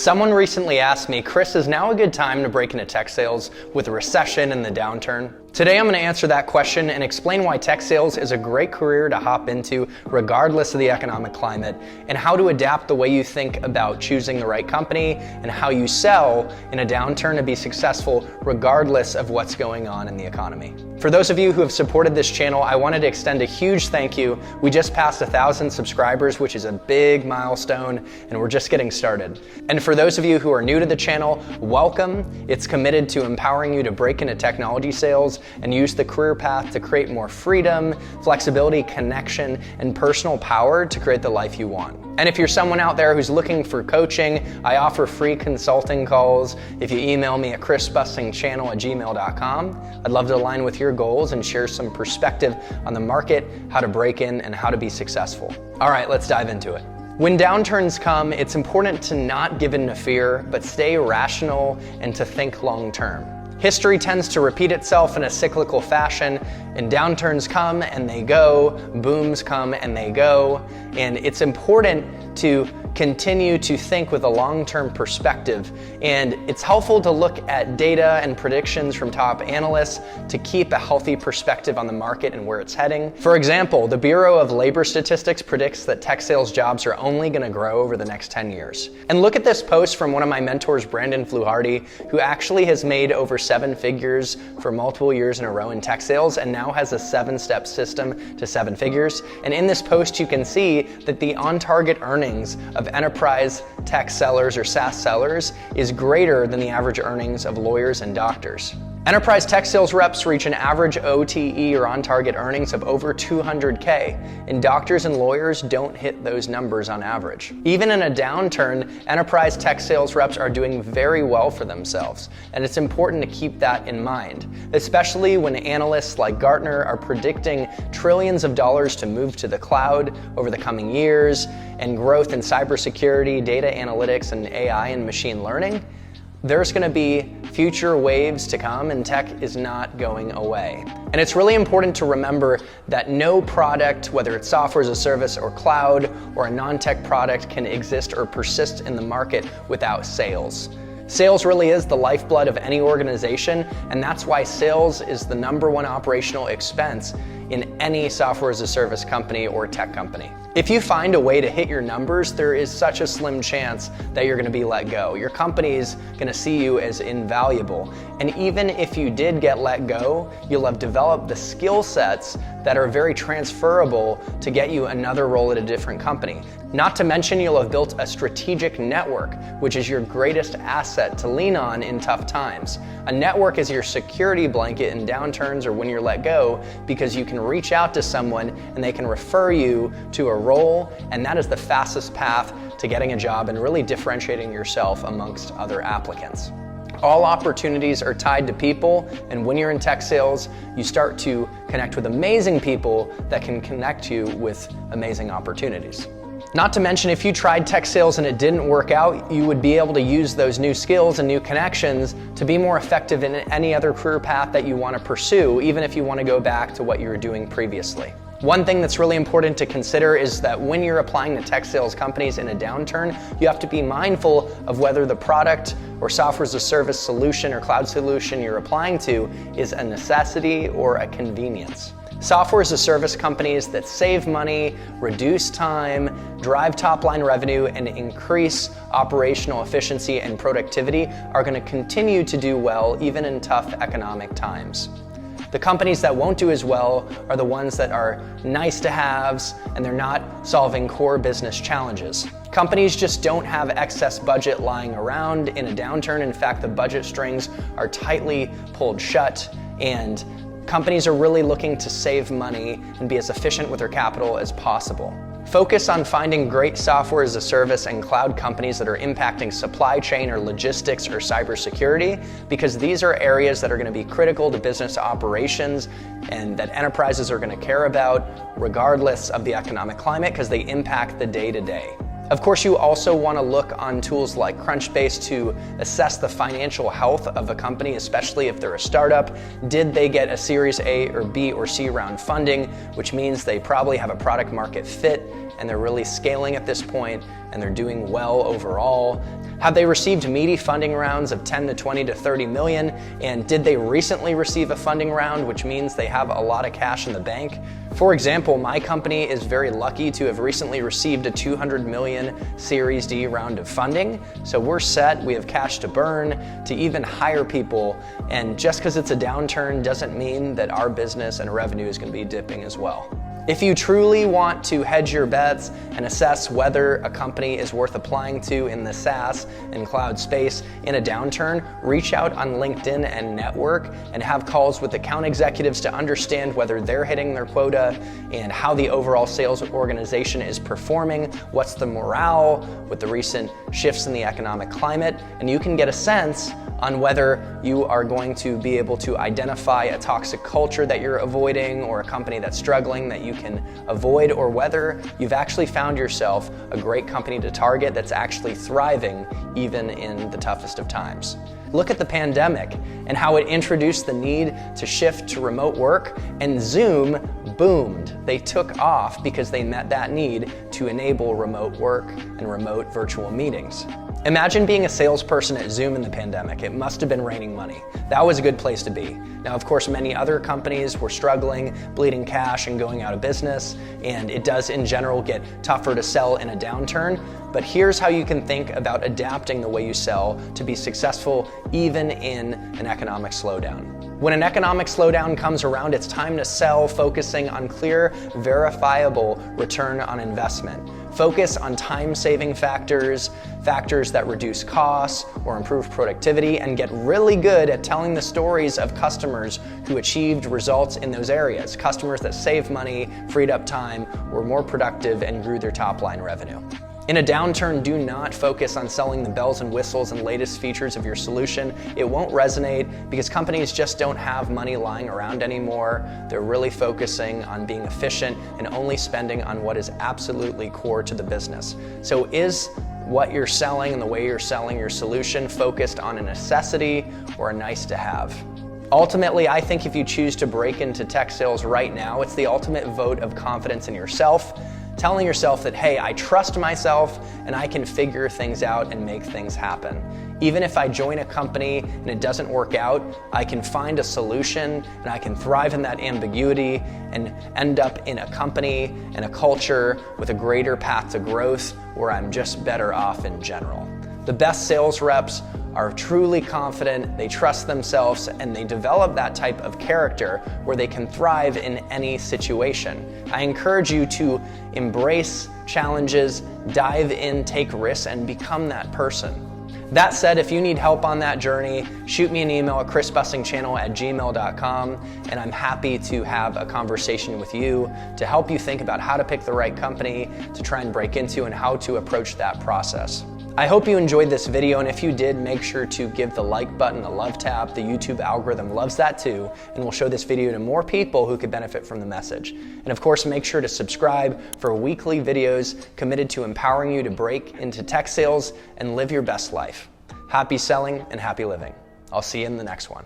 Someone recently asked me, Chris, is now a good time to break into tech sales with a recession and the downturn? Today I'm going to answer that question and explain why tech sales is a great career to hop into regardless of the economic climate, and how to adapt the way you think about choosing the right company and how you sell in a downturn to be successful regardless of what's going on in the economy. For those of you who have supported this channel, I wanted to extend a huge thank you. We just passed 1,000 subscribers, which is a big milestone, and we're just getting started. And for those of you who are new to the channel, welcome. It's committed to empowering you to break into technology sales and use the career path to create more freedom, flexibility, connection, and personal power to create the life you want. And if you're someone out there who's looking for coaching, I offer free consulting calls. If you email me at chrisbustingchannel@gmail.com, I'd love to align with your goals and share some perspective on the market, how to break in, and how to be successful. All right, let's dive into it. When downturns come, it's important to not give in to fear, but stay rational and to think long term. History tends to repeat itself in a cyclical fashion, and downturns come and they go, booms come and they go, and it's important to continue to think with a long-term perspective. And it's helpful to look at data and predictions from top analysts to keep a healthy perspective on the market and where it's heading. For example, the Bureau of Labor Statistics predicts that tech sales jobs are only going to grow over the next 10 years. And look at this post from one of my mentors, Brandon Fluharty, who actually has made over 7 figures for multiple years in a row in tech sales and now has a 7-step system to 7 figures. And in this post, you can see that the on-target earnings of enterprise tech sellers or SaaS sellers is greater than the average earnings of lawyers and doctors. Enterprise tech sales reps reach an average OTE or on-target earnings of over $200K, and doctors and lawyers don't hit those numbers on average. Even in a downturn, enterprise tech sales reps are doing very well for themselves, and it's important to keep that in mind, especially when analysts like Gartner are predicting trillions of dollars to move to the cloud over the coming years, and growth in cybersecurity, data analytics, and AI and machine learning. There's going to be future waves to come, and tech is not going away. And it's really important to remember that no product, whether it's software as a service or cloud or a non-tech product, can exist or persist in the market without sales. Sales really is the lifeblood of any organization, and that's why sales is the #1 operational expense in any software as a service company or tech company. If you find a way to hit your numbers, there is such a slim chance that you're going to be let go. Your company's going to see you as invaluable. And even if you did get let go, you'll have developed the skill sets that are very transferable to get you another role at a different company. Not to mention, you'll have built a strategic network, which is your greatest asset to lean on in tough times. A network is your security blanket in downturns or when you're let go, because you can reach out to someone and they can refer you to a role, and that is the fastest path to getting a job and really differentiating yourself amongst other applicants. All opportunities are tied to people, and when you're in tech sales, you start to connect with amazing people that can connect you with amazing opportunities. Not to mention, if you tried tech sales and it didn't work out, you would be able to use those new skills and new connections to be more effective in any other career path that you want to pursue, even if you want to go back to what you were doing previously. One thing that's really important to consider is that when you're applying to tech sales companies in a downturn, you have to be mindful of whether the product or software as a service solution or cloud solution you're applying to is a necessity or a convenience. Software as a service companies that save money, reduce time, drive top-line revenue, and increase operational efficiency and productivity are going to continue to do well even in tough economic times. The companies that won't do as well are the ones that are nice to haves and they're not solving core business challenges. Companies just don't have excess budget lying around in a downturn. In fact, the budget strings are tightly pulled shut, and companies are really looking to save money and be as efficient with their capital as possible. Focus on finding great software as a service and cloud companies that are impacting supply chain or logistics or cybersecurity, because these are areas that are going to be critical to business operations and that enterprises are going to care about regardless of the economic climate, because they impact the day-to-day. Of course, you also want to look on tools like Crunchbase to assess the financial health of a company, especially if they're a startup. Did they get a Series A or B or C round funding, which means they probably have a product market fit and they're really scaling at this point and they're doing well overall. Have they received meaty funding rounds of 10 to 20 to 30 million? And did they recently receive a funding round, which means they have a lot of cash in the bank? For example, my company is very lucky to have recently received a 200 million Series D round of funding. So we're set, we have cash to burn, to even hire people. And just because it's a downturn doesn't mean that our business and revenue is going to be dipping as well. If you truly want to hedge your bets and assess whether a company is worth applying to in the SaaS and cloud space in a downturn, reach out on LinkedIn and network and have calls with account executives to understand whether they're hitting their quota and how the overall sales organization is performing, what's the morale with the recent shifts in the economic climate, and you can get a sense on whether you are going to be able to identify a toxic culture that you're avoiding or a company that's struggling that you can avoid, or whether you've actually found yourself a great company to target that's actually thriving even in the toughest of times. Look at the pandemic and how it introduced the need to shift to remote work, and Zoom boomed. They took off because they met that need to enable remote work and remote virtual meetings. Imagine being a salesperson at Zoom in the pandemic. It must have been raining money. That was a good place to be. Now, of course, many other companies were struggling, bleeding cash and going out of business, and it does in general get tougher to sell in a downturn. But here's how you can think about adapting the way you sell to be successful even in an economic slowdown. When an economic slowdown comes around, it's time to sell, focusing on clear, verifiable return on investment. Focus on time-saving factors that reduce costs or improve productivity, and get really good at telling the stories of customers who achieved results in those areas. Customers that saved money, freed up time, were more productive, and grew their top-line revenue. In a downturn, do not focus on selling the bells and whistles and latest features of your solution. It won't resonate because companies just don't have money lying around anymore. They're really focusing on being efficient and only spending on what is absolutely core to the business. So is what you're selling and the way you're selling your solution focused on a necessity or a nice to have? Ultimately, I think if you choose to break into tech sales right now, it's the ultimate vote of confidence in yourself, telling yourself that, hey, I trust myself and I can figure things out and make things happen. Even if I join a company and it doesn't work out, I can find a solution and I can thrive in that ambiguity and end up in a company and a culture with a greater path to growth where I'm just better off in general. The best sales reps are truly confident, they trust themselves, and they develop that type of character where they can thrive in any situation. I encourage you to embrace challenges, dive in, take risks, and become that person. That said, if you need help on that journey, shoot me an email at chrisbussingchannel@gmail.com, and I'm happy to have a conversation with you to help you think about how to pick the right company to try and break into and how to approach that process. I hope you enjoyed this video, and if you did, make sure to give the like button a love tap. The YouTube algorithm loves that too, and will show this video to more people who could benefit from the message. And of course, make sure to subscribe for weekly videos committed to empowering you to break into tech sales and live your best life. Happy selling and happy living. I'll see you in the next one.